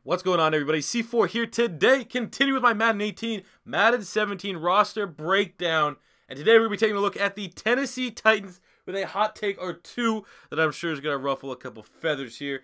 What's going on, everybody? C4 here today. Continue with my Madden 18, Madden 17 roster breakdown. And today we're going to be taking a look at the Tennessee Titans with a hot take or two that I'm sure is going to ruffle a couple feathers here.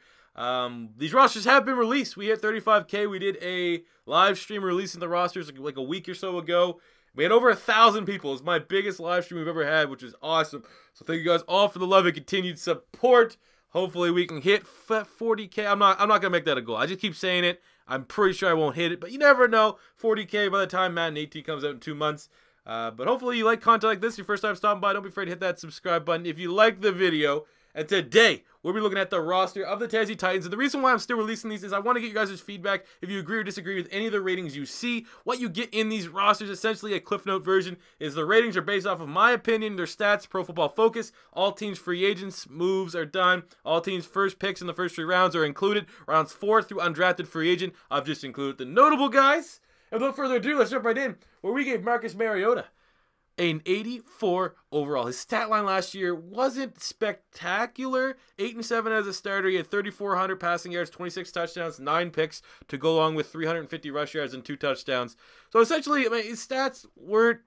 These rosters have been released. We hit 35K. We did a live stream releasing the rosters like a week or so ago. We had over 1,000 people. It's my biggest live stream we've ever had, which is awesome. So thank you guys all for the love and continued support. Hopefully we can hit 40K. I'm not gonna make that a goal. I just keep saying it. I'm pretty sure I won't hit it, but you never know. 40K by the time Madden 18 comes out in 2 months. But hopefully you like content like this. Your first time stopping by, don't be afraid to hit that subscribe button if you like the video. And today, we'll be looking at the roster of the Tennessee Titans. And the reason why I'm still releasing these is I want to get you guys' feedback. If you agree or disagree with any of the ratings you see, what you get in these rosters, essentially a Cliff Note version, is the ratings are based off of my opinion, their stats, Pro Football Focus. All teams' free agents moves are done. All teams' first picks in the first 3 rounds are included. Rounds 4 through undrafted free agent, I've just included the notable guys. And without further ado, let's jump right in, where we gave Marcus Mariota an 84 overall. His stat line last year wasn't spectacular. 8-7 as a starter. He had 3,400 passing yards, 26 touchdowns, 9 picks to go along with 350 rush yards and 2 touchdowns. So essentially, I mean, his stats weren't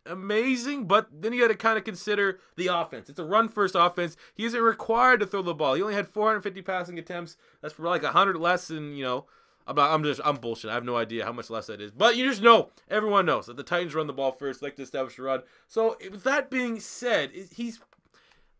amazing, but then you got to kind of consider the offense. It's a run-first offense. He isn't required to throw the ball. He only had 450 passing attempts. That's for like 100 less than, you know, I'm bullshit. I have no idea how much less that is. But you just know, everyone knows that the Titans run the ball first, like to establish a run. So with that being said, he's,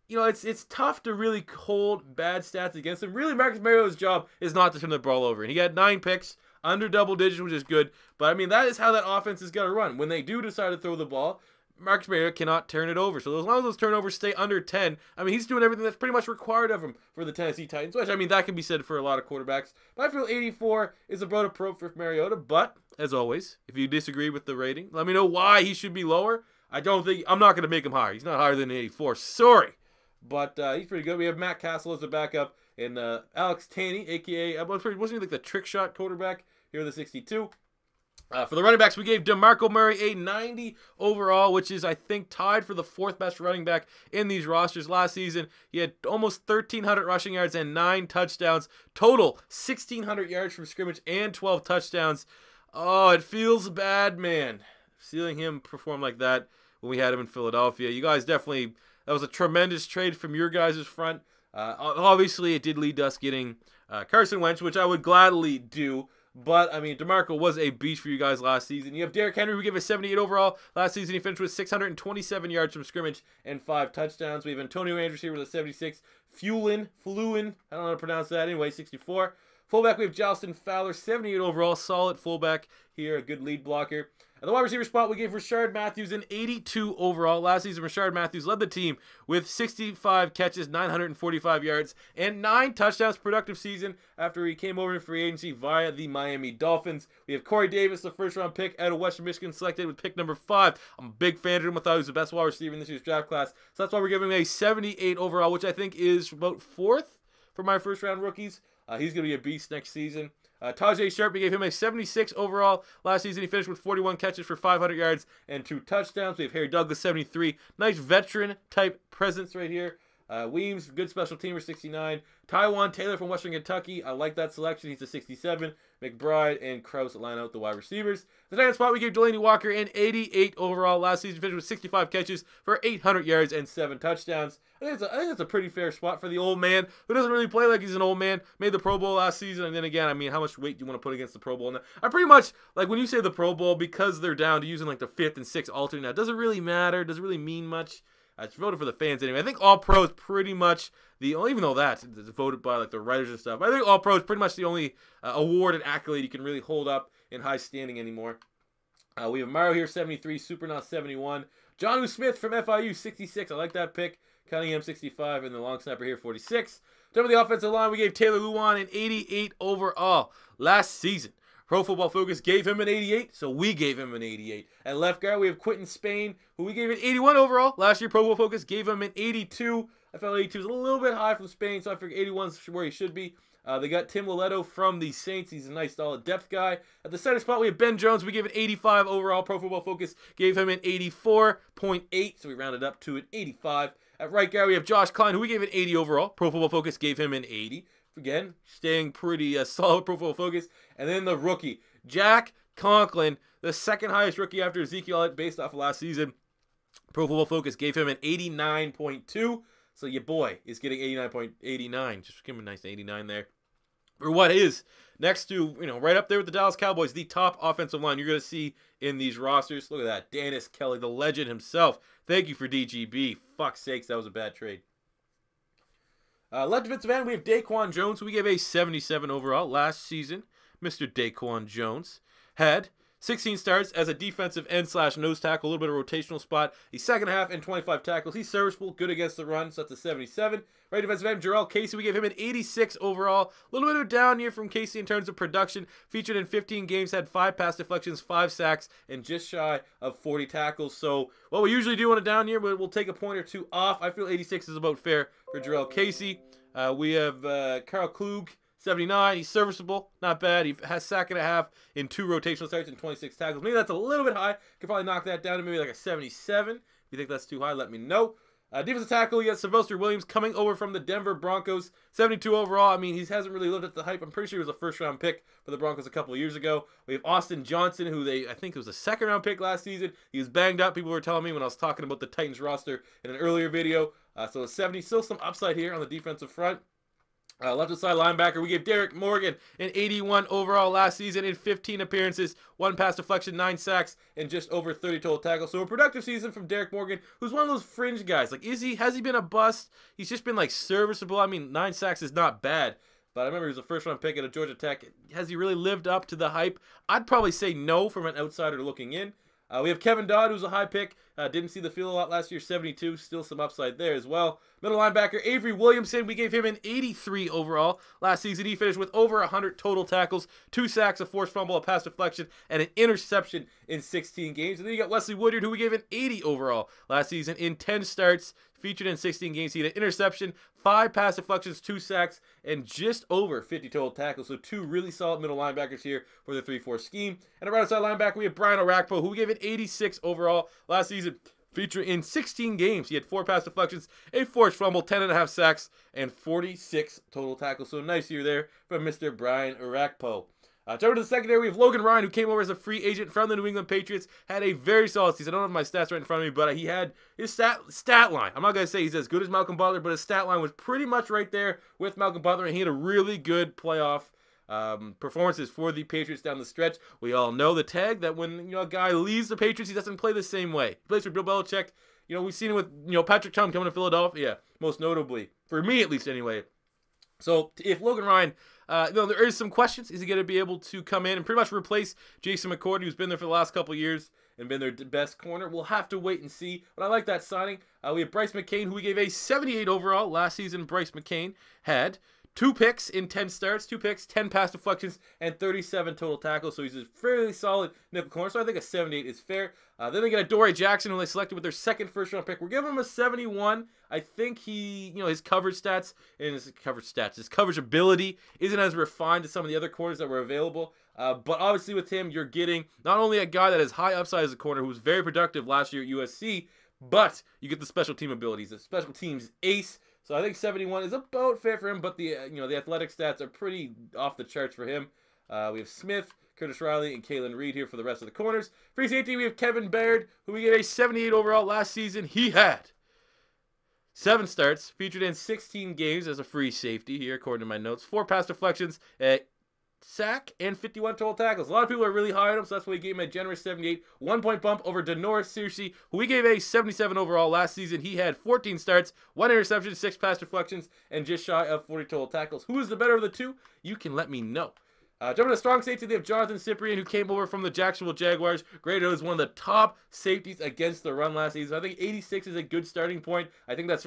you know, it's tough to really hold bad stats against him. Really, Marcus Mariota's job is not to turn the ball over. And he had 9 picks, under double digits, which is good. But I mean, that is how that offense is going to run. When they do decide to throw the ball, Marcus Mariota cannot turn it over. So as long as those turnovers stay under 10, I mean, he's doing everything that's pretty much required of him for the Tennessee Titans, which, I mean, that can be said for a lot of quarterbacks. But I feel 84 is about appropriate for Mariota. But, as always, if you disagree with the rating, let me know why he should be lower. I'm not going to make him higher. He's not higher than 84. Sorry. But he's pretty good. We have Matt Castle as the backup, and Alex Taney, a.k.a. wasn't he like the trick shot quarterback here, the 62. For the running backs, we gave DeMarco Murray a 90 overall, which is, I think, tied for the 4th best running back in these rosters. Last season, he had almost 1,300 rushing yards and 9 touchdowns. Total, 1,600 yards from scrimmage and 12 touchdowns. Oh, it feels bad, man, seeing him perform like that when we had him in Philadelphia. You guys definitely, that was a tremendous trade from your guys' front. Obviously, it did lead to us getting Carson Wentz, which I would gladly do. But, I mean, DeMarco was a beast for you guys last season. You have Derrick Henry, who gave a 78 overall. Last season, he finished with 627 yards from scrimmage and 5 touchdowns. We have Antonio Andrews here with a 76. Fluin, I don't know how to pronounce that. Anyway, 64. Fullback, we have JALSTON FOWLER, 78 overall. Solid fullback here, a good lead blocker. At the wide receiver spot, we gave RISHARD Matthews an 82 overall. Last season, RISHARD Matthews led the team with 65 catches, 945 yards, and 9 touchdowns. Productive season after he came over in free agency via the Miami Dolphins. We have Corey Davis, the first-round pick out of Western Michigan, selected with pick number 5. I'm a big fan of him. I thought he was the best wide receiver in this year's draft class. So that's why we're giving him a 78 overall, which I think is about 4th for my first-round rookies. He's going to be a beast next season. Tajay Sharp, we gave him a 76 overall. Last season, he finished with 41 catches for 500 yards and 2 touchdowns. We have Harry Douglas, 73. Nice veteran-type presence right here. Weems, good special teamer, 69. Taiwan Taylor from Western Kentucky. I like that selection. He's a 67. McBride and Krause line out the wide receivers. The second spot, we gave Delaney Walker an 88 overall. Last season, finished with 65 catches for 800 yards and 7 touchdowns. I think that's a pretty fair spot for the old man who doesn't really play like he's an old man. Made the Pro Bowl last season, and then again, I mean, how much weight do you want to put against the Pro Bowl? Now, I pretty much, like, when you say the Pro Bowl, because they're down to using, like, the 5th and 6th alternate, now, it doesn't really matter. It doesn't really mean much. It's voted for the fans anyway. I think All-Pro is pretty much the only, even though that's voted by like the writers and stuff, I think All-Pro is pretty much the only award and accolade you can really hold up in high standing anymore. We have Mario here, 73, Supernaut 71. Jonnu Smith from FIU, 66. I like that pick. Cunningham, 65, and the long snapper here, 46. Then with the offensive line, we gave Taylor Lewan an 88 overall last season. Pro Football Focus gave him an 88, so we gave him an 88. At left guard, we have Quinton Spain, who we gave an 81 overall. Last year, Pro Football Focus gave him an 82. I felt 82 was a little bit high from Spain, so I figured 81 is where he should be. They got Tim Liletto from the Saints. He's a nice, solid depth guy. At the center spot, we have Ben Jones. We gave an 85 overall. Pro Football Focus gave him an 84.8, so we rounded up to an 85. At right guard, we have Josh Klein, who we gave an 80 overall. Pro Football Focus gave him an 80. again, staying pretty solid Pro Football Focus. And then the rookie, Jack Conklin, the second highest rookie after Ezekiel Elliott based off of last season. Pro Football Focus gave him an 89.2. So your boy is getting 89.89. Just give him a nice 89 there. For what is next to, right up there with the Dallas Cowboys, the top offensive line you're going to see in these rosters. Look at that. Dennis Kelly, the legend himself. Thank you for DGB. Fuck's sakes, that was a bad trade. Left defensive end, we have DAQUAN Jones, who we gave a 77 overall last season. Mr. DAQUAN Jones had 16 starts as a defensive end / nose tackle, a little bit of rotational spot. He's second half and 25 tackles. He's serviceable, good against the run, so that's a 77. Right defensive end, JURRELL Casey, we gave him an 86 overall. A little bit of a down year from Casey in terms of production. Featured in 15 games, had 5 pass deflections, 5 sacks, and just shy of 40 tackles. So what we usually do on a down year, we'll take a point or two off. I feel 86 is about fair for JURRELL Casey. We have Carl Klug, 79. He's serviceable, not bad. He has sack and a half in 2 rotational starts and 26 tackles. Maybe that's a little bit high. Could probably knock that down to maybe like a 77. If you think that's too high, let me know. Defensive tackle, you got Sylvester Williams coming over from the Denver Broncos, 72 overall. I mean, he hasn't really lived up to the hype. I'm pretty sure he was a first-round pick for the Broncos a couple of years ago. We have Austin Johnson, who I think it was a second-round pick last season. He was banged up. People were telling me when I was talking about the Titans roster in an earlier video. So a 70, still some upside here on the defensive front. Left side linebacker, we gave Derrick Morgan an 81 overall last season in 15 appearances, 1 pass deflection, 9 sacks, and just over 30 total tackles. So a productive season from Derrick Morgan, who's one of those fringe guys. Like, has he been a bust? He's just been like serviceable. I mean, 9 sacks is not bad, but I remember he was a first-round pick at a Georgia Tech. Has he really lived up to the hype? I'd probably say no from an outsider looking in. We have Kevin Dodd, who's a high pick. Didn't see the field a lot last year, 72. Still some upside there as well. Middle linebacker, Avery Williamson. We gave him an 83 overall. Last season, he finished with over 100 total tackles, 2 sacks, a forced fumble, a pass deflection, and an interception in 16 games. And then you got Wesley Woodyard, who we gave an 80 overall last season in 10 starts. Featured in 16 games. He had an interception, 5 pass deflections, 2 sacks, and just over 50 total tackles. So 2 really solid middle linebackers here for the 3-4 scheme. And a right side linebacker, we have Brian Orakpo, who we gave an 86 overall last season. Featured in 16 games. He had 4 pass deflections, a forced fumble, 10.5 sacks, and 46 total tackles. So nice year there from Mr. Brian Orakpo. Over to the secondary, we have Logan Ryan, who came over as a free agent from the New England Patriots. Had a very solid season. I don't have my stats right in front of me, but he had his stat line. I'm not going to say he's as good as Malcolm Butler, but his stat line was pretty much right there with Malcolm Butler, and he had a really good playoff performances for the Patriots down the stretch. We all know the tag that when a guy leaves the Patriots, he doesn't play the same way. He plays for Bill Belichick. We've seen it with Patrick Chung coming to Philadelphia, most notably, for me at least anyway. So if Logan Ryan, there is some questions. Is he going to be able to come in and pretty much replace Jason McCourty, who's been there for the last couple of years and been their best corner? We'll have to wait and see. But I like that signing. We have Bryce McCain, who we gave a 78 overall last season. Bryce McCain had 2 picks in 10 starts, 2 picks, 10 pass deflections, and 37 total tackles. So he's a fairly solid nickel corner. So I think a 78 is fair. Then they get Adoree Jackson, who they selected with their second first-round pick. We're giving him a 71. I think his coverage stats and his coverage ability isn't as refined as some of the other corners that were available. But obviously with him, you're getting not only a guy that has high upside as a corner who was very productive last year at USC, but you get the special team abilities, the special teams ace. So I think 71 is about fair for him, but the the athletic stats are pretty off the charts for him. We have Smith, Curtis Riley, and Kalen Reed here for the rest of the corners. Free safety, we have Kevin Byard, who we gave a 78 overall last season. He had 7 starts, featured in 16 games as a free safety here, according to my notes. 4 pass deflections, a sack, and 51 total tackles. A lot of people are really high on him, so that's why we gave him a generous 78. 1-point bump over Denoris Searcy, who we gave a 77 overall last season. He had 14 starts, 1 interception, 6 pass deflections, and just shy of 40 total tackles. Who is the better of the two? You can let me know. Jumping to strong safety, they have Jonathan Cyprien, who came over from the Jacksonville Jaguars. Graded as one of the top safeties against the run last season. I think 86 is a good starting point. I think that's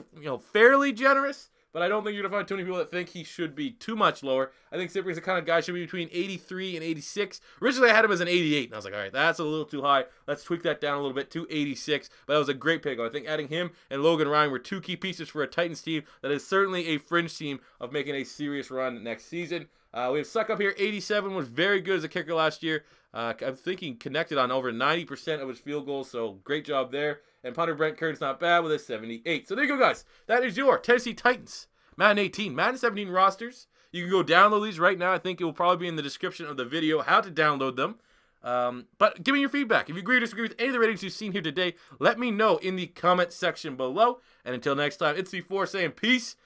fairly generous, but I don't think you're going to find too many people that think he should be too much lower. I think Cyprien's the kind of guy should be between 83 and 86. Originally, I had him as an 88, and I was like, all right, that's a little too high. Let's tweak that down a little bit to 86, but that was a great pick. I think adding him and Logan Ryan were 2 key pieces for a Titans team that is certainly a fringe team of making a serious run next season. We have Suck Up here, 87, was very good as a kicker last year. I'm thinking connected on over 90% of his field goals, so great job there. And punter Brent Kern's not bad with a 78. So there you go, guys. That is your Tennessee Titans Madden 18, Madden 17 rosters. You can go download these right now. I think it will probably be in the description of the video how to download them. But give me your feedback. If you agree or disagree with any of the ratings you've seen here today, let me know in the comment section below. And until next time, it's c4 saying peace